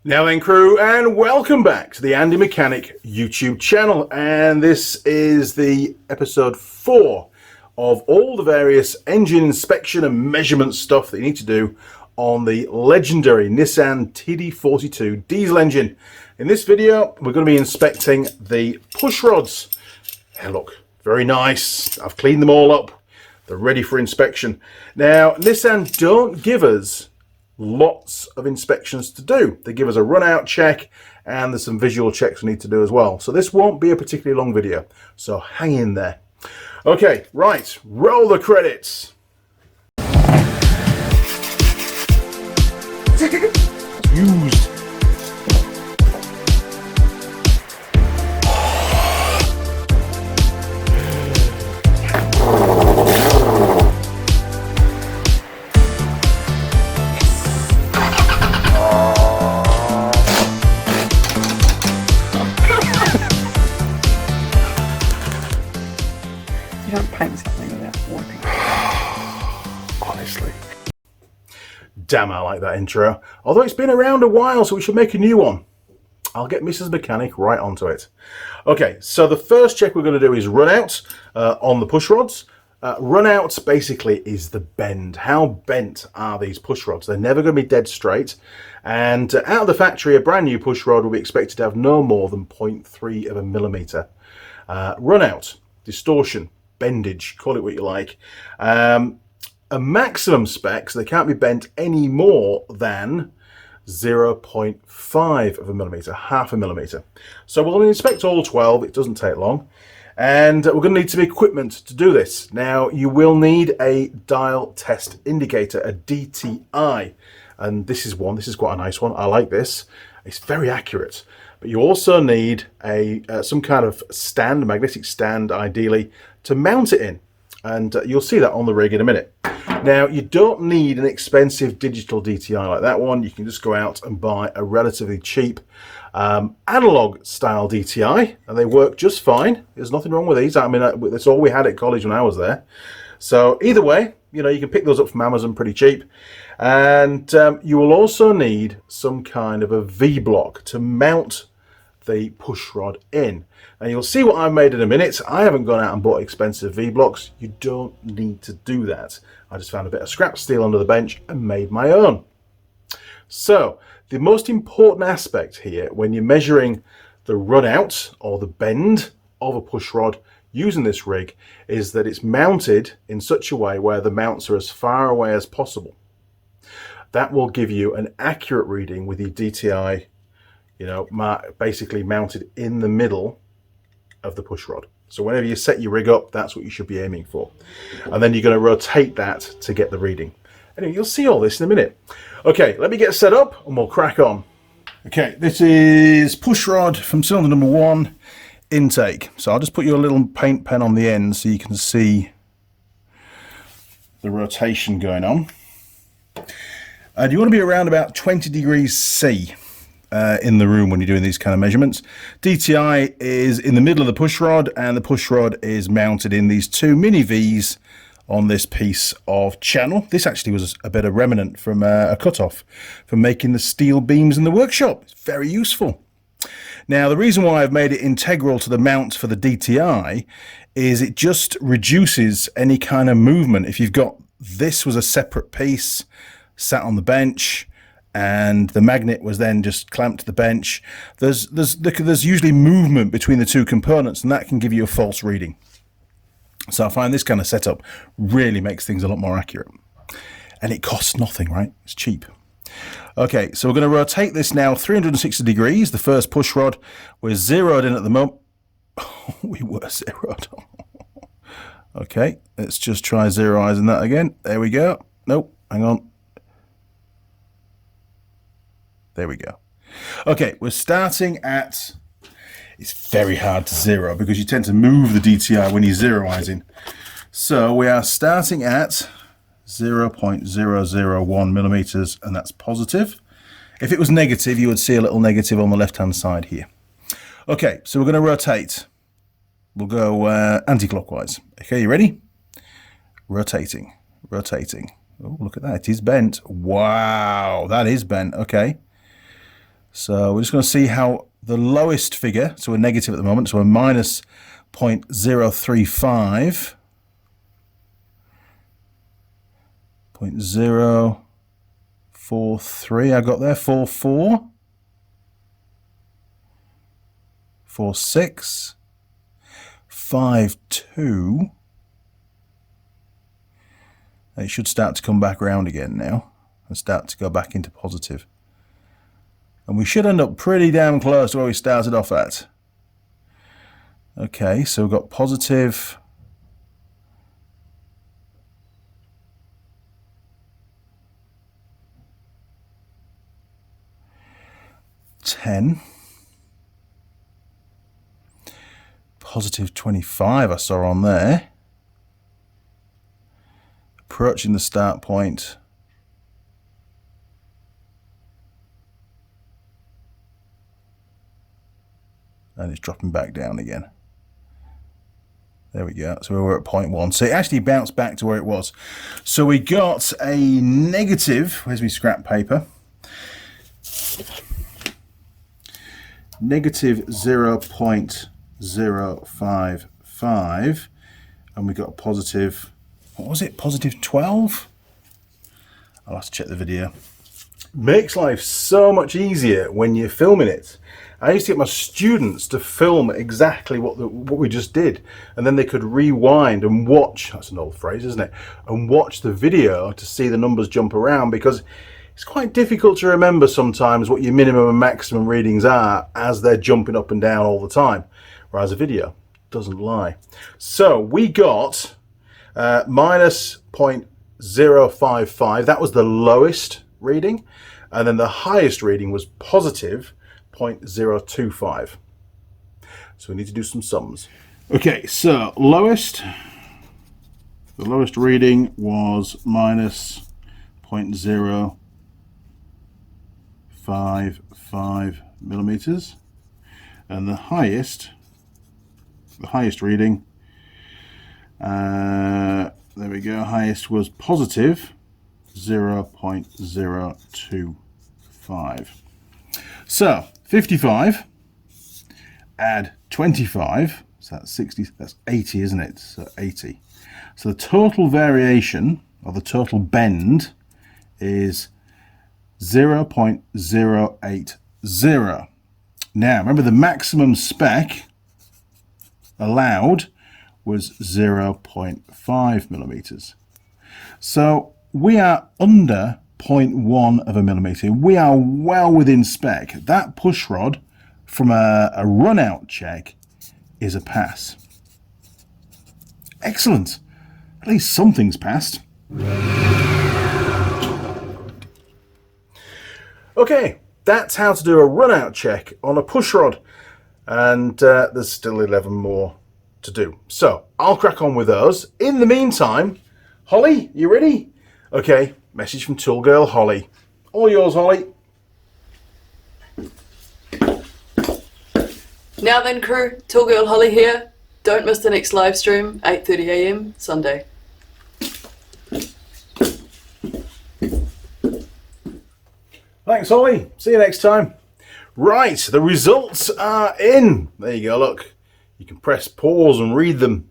Now then, crew, and welcome back to the Andy Mechanic YouTube channel. And this is the episode 4 of all the various engine inspection and measurement stuff that you need to do on the legendary Nissan TD42 diesel engine. In this video, we're going to be inspecting the push rods. Hey, look, very nice. I've cleaned them all up. They're ready for inspection. Now, Nissan don't give us lots of inspections to do. They give us a run-out check, and there's some visual checks we need to do as well. So this won't be a particularly long video, so hang in there. Okay, right, roll the credits. Used. You don't paint something without wiping. Honestly. Damn, I like that intro. Although it's been around a while, so we should make a new one. I'll get Mrs. Mechanic right onto it. Okay, so the first check we're going to do is run out on the push rods. Run out basically is the bend. How bent are these push rods? They're never going to be dead straight. And out of the factory, a brand new push rod will be expected to have no more than 0.3 of a millimetre. Run out, distortion, bendage, call it what you like. A maximum spec, so they can't be bent any more than 0.5 of a millimetre, half a millimetre. So we'll inspect all 12, it doesn't take long. And we're going to need some equipment to do this. Now, you will need a dial test indicator, a DTI. And this is quite a nice one. I like this. It's very accurate. But you also need some kind of stand, a magnetic stand, ideally, to mount it in. And you'll see that on the rig in a minute. Now, you don't need an expensive digital DTI like that one. You can just go out and buy a relatively cheap analog style DTI, and they work just fine. There's nothing wrong with these. I mean, that's all we had at college when I was there. So either way, you know, you can pick those up from Amazon pretty cheap. And you will also need some kind of a V-block to mount the push rod in. And you'll see what I've made in a minute. I haven't gone out and bought expensive V-blocks. You don't need to do that. I just found a bit of scrap steel under the bench and made my own. So the most important aspect here when you're measuring the run out or the bend of a push rod using this rig is that it's mounted in such a way where the mounts are as far away as possible. That will give you an accurate reading with your DTI, you know, basically mounted in the middle of the push rod. So whenever you set your rig up, that's what you should be aiming for. And then you're going to rotate that to get the reading. Anyway, you'll see all this in a minute. Okay, let me get set up and we'll crack on. Okay, this is push rod from cylinder number 1, intake. So I'll just put your little paint pen on the end so you can see the rotation going on. You want to be around about 20 degrees C in the room when you're doing these kind of measurements. DTI is in the middle of the push rod, and the push rod is mounted in these 2 mini V's on this piece of channel. This actually was a bit of remnant from a cut-off from making the steel beams in the workshop. It's very useful. Now, the reason why I've made it integral to the mount for the DTI is it just reduces any kind of movement. If you've got this was a separate piece, sat on the bench, and the magnet was then just clamped to the bench, there's usually movement between the 2 components, and that can give you a false reading. So I find this kind of setup really makes things a lot more accurate. And it costs nothing, right? It's cheap. Okay, so we're going to rotate this now 360 degrees. The first push rod, we're zeroed in at the moment. We were zeroed. Okay, let's just try zeroizing that again. There we go. Nope, hang on. There we go. Okay, we're starting at, it's very hard to zero because you tend to move the DTI when you're zeroizing. So we are starting at 0.001 millimeters, and that's positive. If it was negative, you would see a little negative on the left-hand side here. Okay, so we're going to rotate. We'll go anti-clockwise. Okay, you ready? Rotating, rotating. Oh, look at that, it is bent. Wow, that is bent. Okay. So we're just going to see how the lowest figure, so we're negative at the moment, so we're minus 0.035, 0.043 I got there, 44, 46, 52. It should start to come back around again now and start to go back into positive. And we should end up pretty damn close to where we started off at. Okay, so we've got positive 10, positive 25 I saw on there. Approaching the start point. And it's dropping back down again. There we go. So we're at 0.1. So it actually bounced back to where it was. So we got a negative, where's my scrap paper? Negative 0.055. And we got a positive, what was it? Positive 12? I'll have to check the video. Makes life so much easier when you're filming it. I used to get my students to film exactly what we just did, and then they could rewind and watch, that's an old phrase, isn't it, and watch the video to see the numbers jump around, because it's quite difficult to remember sometimes what your minimum and maximum readings are as they're jumping up and down all the time, whereas a video doesn't lie. So we got minus 0.055, that was the lowest reading, and then the highest reading was positive 0.025. So we need to do some sums. Okay, so the lowest reading was minus 0.055 millimeters, and the highest reading, there we go, highest was positive 0.025. So 55, add 25, so that's 60, that's 80, isn't it? So 80. So the total variation, or the total bend, is 0.080. Now, remember the maximum spec allowed was 0.5 millimeters. So we are under 0.1 of a millimeter. We are well within spec. That push rod from a run out check is a pass. Excellent. At least something's passed. Okay, that's how to do a run out check on a push rod, and there's still 11 more to do. So I'll crack on with those. In the meantime, Holly, you ready? Okay, message from Tool Girl Holly. All yours, Holly. Now then, crew, Tool Girl Holly here. Don't miss the next live stream, 8:30 AM Sunday. Thanks, Holly. See you next time. Right, the results are in. There you go, look. You can press pause and read them.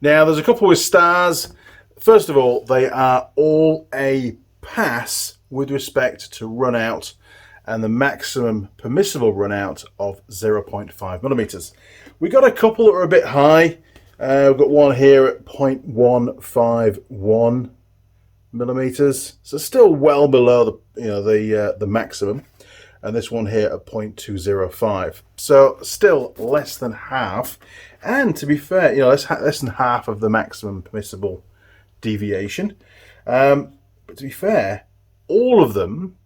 Now, there's a couple with stars. First of all, they are all a pass with respect to run out and the maximum permissible run out of 0.5 millimeters. We got a couple that are a bit high. We've got one here at 0.151 millimeters, so still well below the maximum, and this one here at 0.205, so still less than half. And to be fair, less than half of the maximum permissible deviation. But to be fair, all of them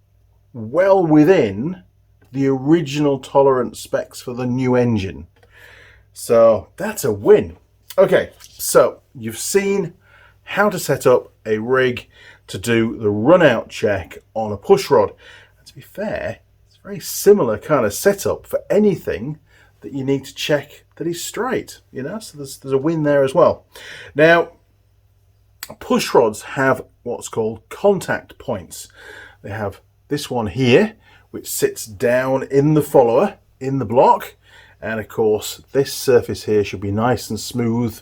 well within the original tolerance specs for the new engine. So that's a win. Okay, so you've seen how to set up a rig to do the run out check on a push rod. And to be fair, it's a very similar kind of setup for anything that you need to check that is straight, so there's a win there as well. Now, push rods have what's called contact points. They have this one here, which sits down in the follower, in the block. And of course, this surface here should be nice and smooth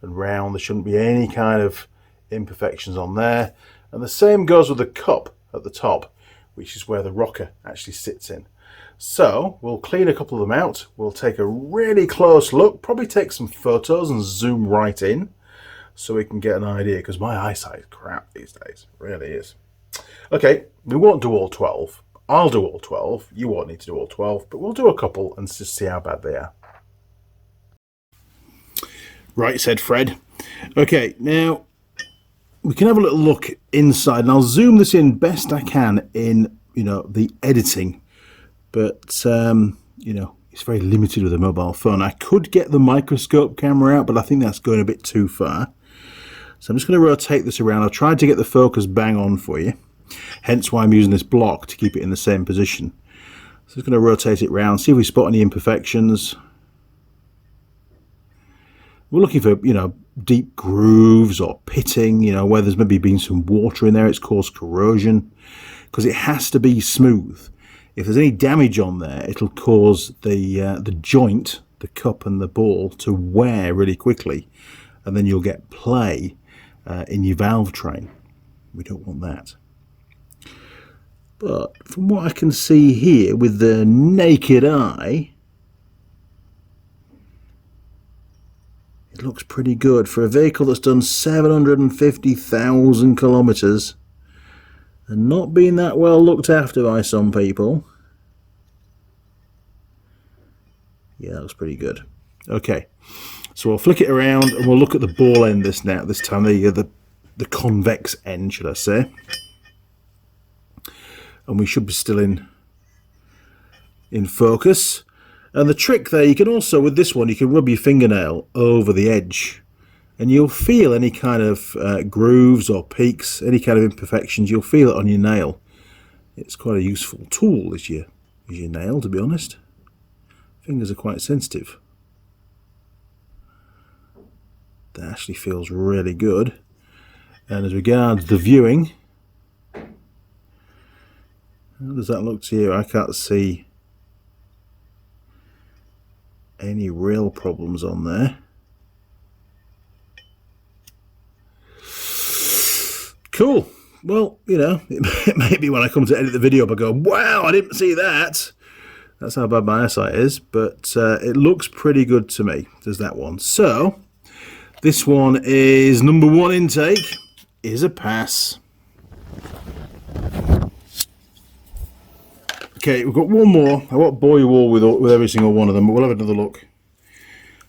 and round. There shouldn't be any kind of imperfections on there. And the same goes with the cup at the top, which is where the rocker actually sits in. So we'll clean a couple of them out. We'll take a really close look, probably take some photos and zoom right in so we can get an idea, because my eyesight is crap these days, it really is. Okay, we won't do all 12. I'll do all 12. You won't need to do all 12, but we'll do a couple and just see how bad they are. Right, said Fred. Okay, now we can have a little look inside, and I'll zoom this in best I can in, the editing. But, it's very limited with a mobile phone. I could get the microscope camera out, but I think that's going a bit too far. So I'm just going to rotate this around. I've tried to get the focus bang on for you. Hence why I'm using this block to keep it in the same position. So I'm just going to rotate it around, see if we spot any imperfections. We're looking for, deep grooves or pitting, where there's maybe been some water in there, it's caused corrosion, because it has to be smooth. If there's any damage on there, it'll cause the joint, the cup and the ball, to wear really quickly, and then you'll get play in your valve train. We don't want that. But from what I can see here with the naked eye, it looks pretty good for a vehicle that's done 750,000 kilometers and not being that well looked after by some people. Yeah, that looks pretty good. Okay, so we'll flick it around and we'll look at the ball end this time, the convex end, should I say. And we should be still in focus. And the trick there, you can also, with this one, you can rub your fingernail over the edge and you'll feel any kind of grooves or peaks, any kind of imperfections, you'll feel it on your nail. It's quite a useful tool, is your nail, to be honest. Fingers are quite sensitive. That actually feels really good. And as regards the viewing, how does that look to you? I can't see any real problems on there. Cool. Well, it may be when I come to edit the video up I go, wow, I didn't see that. That's how bad my eyesight is, but it looks pretty good to me. There's that one. So this one is number 1 intake, is a pass. Okay, we've got one more. I won't bore you all with every single one of them, but we'll have another look.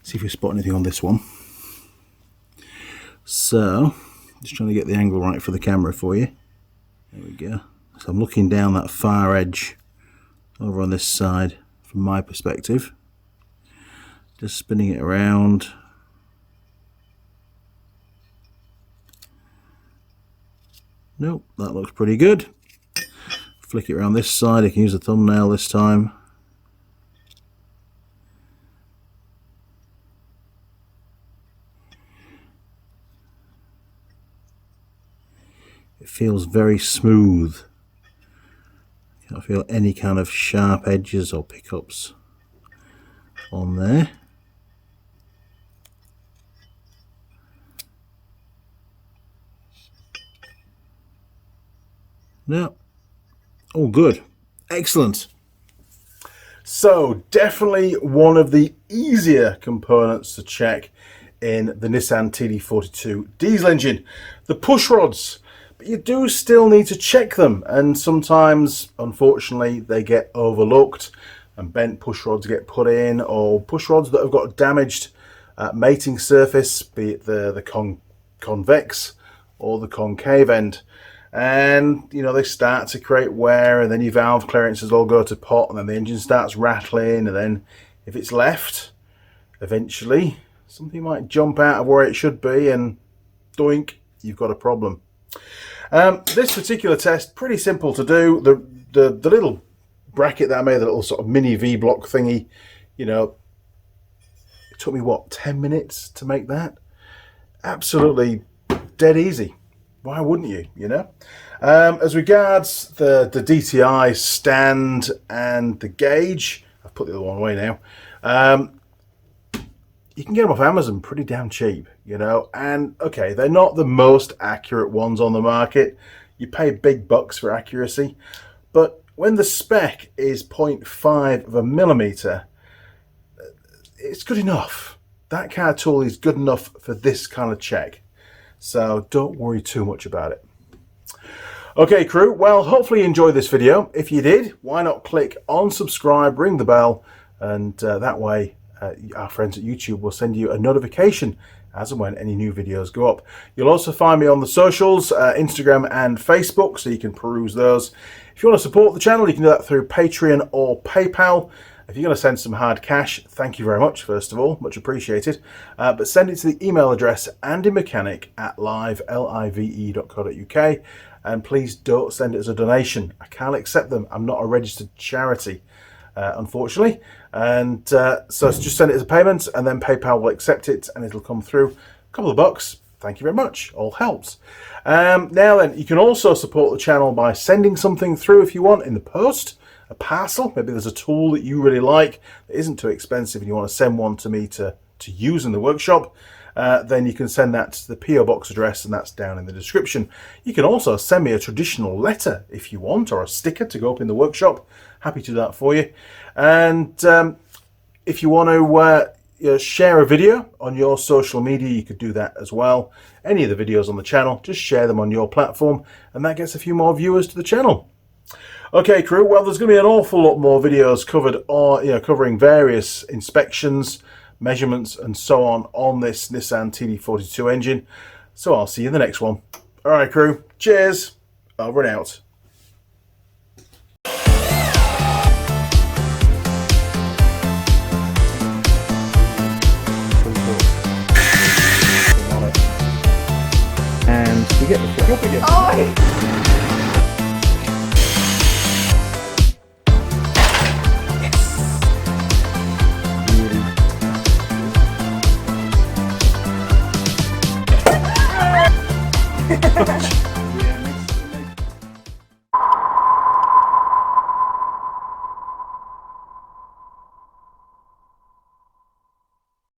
See if we spot anything on this one. So, just trying to get the angle right for the camera for you. There we go. So I'm looking down that far edge over on this side from my perspective. Just spinning it around. Nope, that looks pretty good. Flick it around this side. I can use the thumbnail this time. It feels very smooth. Can't feel any kind of sharp edges or pickups on there. No. All good. Excellent. So definitely one of the easier components to check in the Nissan TD42 diesel engine, the push rods. But you do still need to check them, and sometimes unfortunately they get overlooked and bent push rods get put in, or push rods that have got damaged mating surface, be it the convex or the concave end. And they start to create wear, and then your valve clearances all go to pot, and then the engine starts rattling, and then if it's left, eventually something might jump out of where it should be, and doink, you've got a problem. This particular test, pretty simple to do. The little bracket that I made, the little sort of mini V-block thingy, it took me 10 minutes to make that. Absolutely dead easy. why wouldn't you, you know? As regards the DTI stand and the gauge, I've put the other one away now. You can get them off Amazon pretty damn cheap, you know, and okay, they're not the most accurate ones on the market. You pay big bucks for accuracy, but when the spec is 0.5 of a millimeter, it's good enough. That kind of tool is good enough for this kind of check. So don't worry too much about it. Okay, crew, well, hopefully you enjoyed this video. If you did, why not click on subscribe, ring the bell, and that way our friends at YouTube will send you a notification as and when any new videos go up. You'll also find me on the socials, Instagram and Facebook, so you can peruse those. If you want to support the channel, you can do that through Patreon or PayPal. If you're going to send some hard cash, thank you very much, first of all, much appreciated. But send it to the email address andymechanic@live.co.uk, and please don't send it as a donation. I can't accept them. I'm not a registered charity, unfortunately. And so just send it as a payment, and then PayPal will accept it, and it'll come through. A couple of bucks. Thank you very much. All helps. Now then, you can also support the channel by sending something through if you want in the post, a parcel. Maybe there's a tool that you really like that isn't too expensive and you want to send one to me to use in the workshop. Then you can send that to the PO box address, and that's down in the description. You can also send me a traditional letter if you want, or a sticker to go up in the workshop. Happy to do that for you. And if you want to share a video on your social media, you could do that as well. Any of the videos on the channel, just share them on your platform, and that gets a few more viewers to the channel. Okay, crew, well, there's going to be an awful lot more videos covered, or covering various inspections, measurements and so on this Nissan TD42 engine. So I'll see you in the next one. All right, crew, cheers, over and out. And you get the flick up again. Oh! Really.